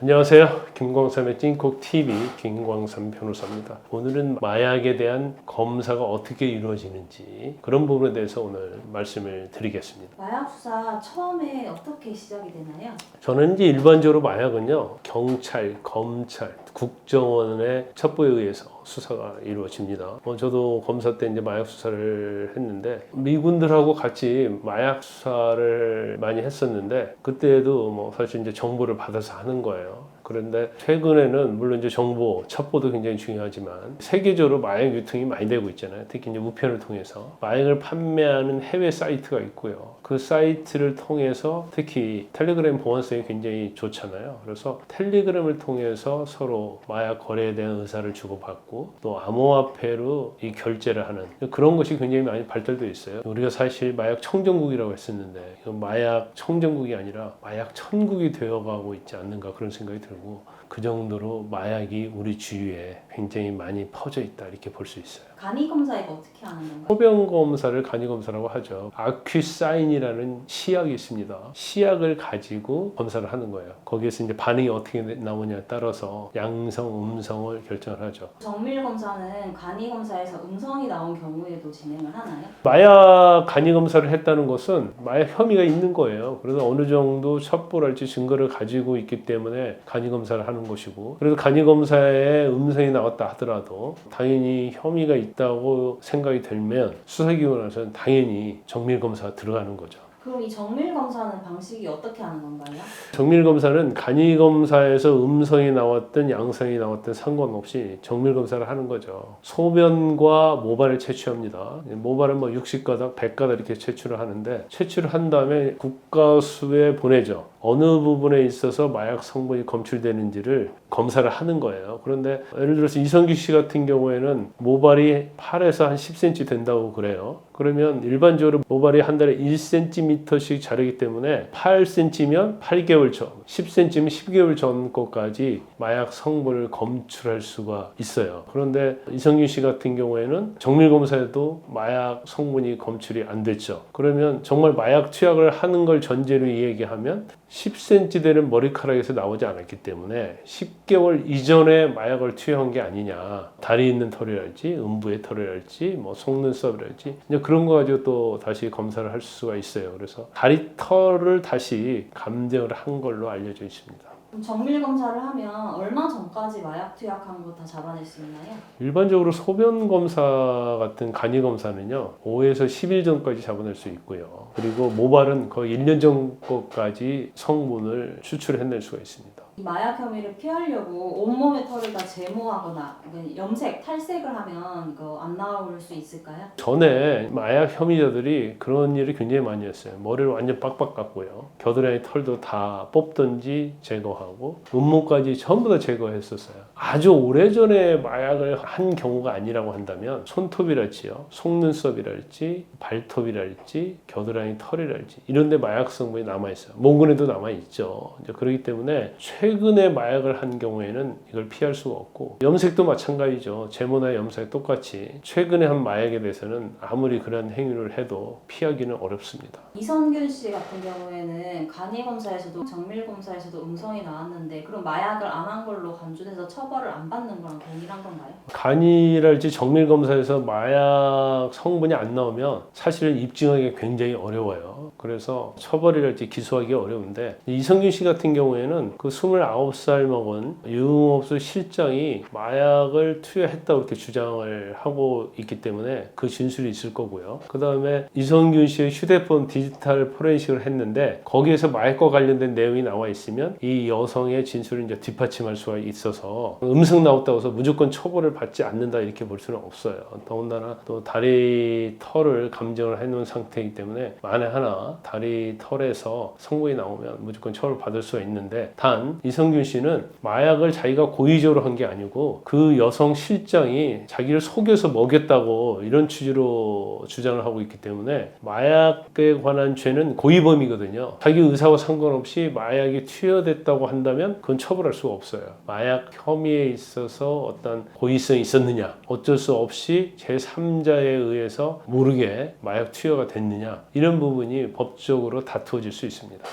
안녕하세요. 김광삼의 찐콕TV 김광삼 변호사입니다. 오늘은 마약에 대한 검사가 어떻게 이루어지는지 그런 부분에 대해서 오늘 말씀을 드리겠습니다. 마약 수사 처음에 어떻게 시작이 되나요? 저는 이제 일반적으로 마약은요, 경찰, 검찰, 국정원의 첩보에 의해서 수사가 이루어집니다. 저도 검사 때 이제 마약 수사를 했는데 미군들하고 같이 마약 수사를 많이 했었는데 그때도 사실 이제 정보를 받아서 하는 거예요. 그런데 최근에는 물론 이제 정보, 첩보도 굉장히 중요하지만 세계적으로 마약 유통이 많이 되고 있잖아요. 특히 이제 우편을 통해서 마약을 판매하는 해외 사이트가 있고요. 그 사이트를 통해서 특히 텔레그램 보안성이 굉장히 좋잖아요. 그래서 텔레그램을 통해서 서로 마약 거래에 대한 의사를 주고받고 또 암호화폐로 이 결제를 하는 그런 것이 굉장히 많이 발달되어 있어요. 우리가 사실 마약 청정국이라고 했었는데 이건 마약 청정국이 아니라 마약 천국이 되어가고 있지 않는가 그런 생각이 들고 그 정도로 마약이 우리 주위에 굉장히 많이 퍼져 있다 이렇게 볼 수 있어요. 간이 검사 이거 어떻게 하는 건가요? 소변 검사를 간이 검사라고 하죠. 아큐사인이라는 시약이 있습니다. 시약을 가지고 검사를 하는 거예요. 거기에서 이제 반응이 어떻게 나오냐에 따라서 양성, 음성을 결정을 하죠. 정밀 검사는 간이 검사에서 음성이 나온 경우에도 진행을 하나요? 마약 간이 검사를 했다는 것은 마약 혐의가 있는 거예요. 그래서 어느 정도 첩보랄지 증거를 가지고 있기 때문에 간이 검사를 하는 것이고, 그래서 간이 검사에 음성이 나왔다 하더라도 당연히 혐의가 있다고 생각이 들면 수사기관에서는 당연히 정밀 검사가 들어가는 거죠. 그럼 이 정밀 검사는 방식이 어떻게 하는 건가요? 정밀 검사는 간이 검사에서 음성이 나왔든 양성이 나왔든 상관없이 정밀 검사를 하는 거죠. 소변과 모발을 채취합니다. 모발은 60가닥, 100가닥 이렇게 채취를 하는데 채취를 한 다음에 국가수에 보내죠. 어느 부분에 있어서 마약 성분이 검출되는지를 검사를 하는 거예요. 그런데 예를 들어서 이성규 씨 같은 경우에는 모발이 8에서 한 10cm 된다고 그래요. 그러면 일반적으로 모발이 한 달에 1cm씩 자르기 때문에 8cm면 8개월 전, 10cm면 10개월 전 것까지 마약 성분을 검출할 수가 있어요. 그런데 이성규 씨 같은 경우에는 정밀 검사에도 마약 성분이 검출이 안 됐죠. 그러면 정말 마약 투약을 하는 걸 전제로 얘기하면 10cm 되는 머리카락에서 나오지 않았기 때문에 10개월 이전에 마약을 투여한 게 아니냐. 다리 있는 털이랄지 음부의 털이랄지 속눈썹이랄지 이제 그런 거 가지고 또 다시 검사를 할 수가 있어요. 그래서 다리 털을 다시 감정을 한 걸로 알려져 있습니다. 그럼 정밀 검사를 하면 얼마 전까지 마약 투약한 거 다 잡아낼 수 있나요? 일반적으로 소변 검사 같은 간이 검사는요 5에서 10일 전까지 잡아낼 수 있고요. 그리고 모발은 거의 1년 전 것까지 성분을 추출해낼 수가 있습니다. 이 마약 혐의를 피하려고 온몸의 털을 다 제모하거나 염색, 탈색을 하면 이거 안 나올 수 있을까요? 전에 마약 혐의자들이 그런 일을 굉장히 많이 했어요. 머리를 완전 빡빡 깎고요. 겨드랑이 털도 다 뽑든지 제거하고 음모까지 전부 다 제거했었어요. 아주 오래전에 마약을 한 경우가 아니라고 한다면 손톱이랄지요, 속눈썹이랄지, 발톱이랄지, 겨드랑이 털이랄지 이런 데 마약 성분이 남아있어요. 몽근에도 남아있죠. 이제 그렇기 때문에 최근에 마약을 한 경우에는 이걸 피할 수가 없고 염색도 마찬가지죠. 제모나 염색 똑같이 최근에 한 마약에 대해서는 아무리 그런 행위를 해도 피하기는 어렵습니다. 이선균 씨 같은 경우에는 간이 검사에서도 정밀 검사에서도 음성이 나왔는데 그럼 마약을 안 한 걸로 간주돼서 처벌을 안 받는 거랑 동일한 건가요? 간이랄지 정밀 검사에서 마약 성분이 안 나오면 사실은 입증하기 굉장히 어려워요. 그래서 처벌이랄지 기소하기 어려운데 이성균 씨 같은 경우에는 그 29살 먹은 유흥업소 실장이 마약을 투여했다고 이렇게 주장을 하고 있기 때문에 그 진술이 있을 거고요. 그 다음에 이성균 씨의 휴대폰 디지털 포렌식을 했는데 거기에서 마약과 관련된 내용이 나와 있으면 이 여성의 진술을 이제 뒷받침할 수가 있어서 음성 나왔다고 해서 무조건 처벌을 받지 않는다 이렇게 볼 수는 없어요. 더군다나 또 다리 털을 감정을 해놓은 상태이기 때문에 만에 하나 다리 털에서 성분이 나오면 무조건 처벌을 받을 수가 있는데 단 이성균 씨는 마약을 자기가 고의적으로 한 게 아니고 그 여성 실장이 자기를 속여서 먹였다고 이런 취지로 주장을 하고 있기 때문에 마약에 관한 죄는 고의범이거든요. 자기 의사와 상관없이 마약이 투여됐다고 한다면 그건 처벌할 수가 없어요. 마약 혐의에 있어서 어떤 고의성이 있었느냐 어쩔 수 없이 제3자에 의해서 모르게 마약 투여가 됐느냐 이런 부분이 법적으로 다투어질 수 있습니다.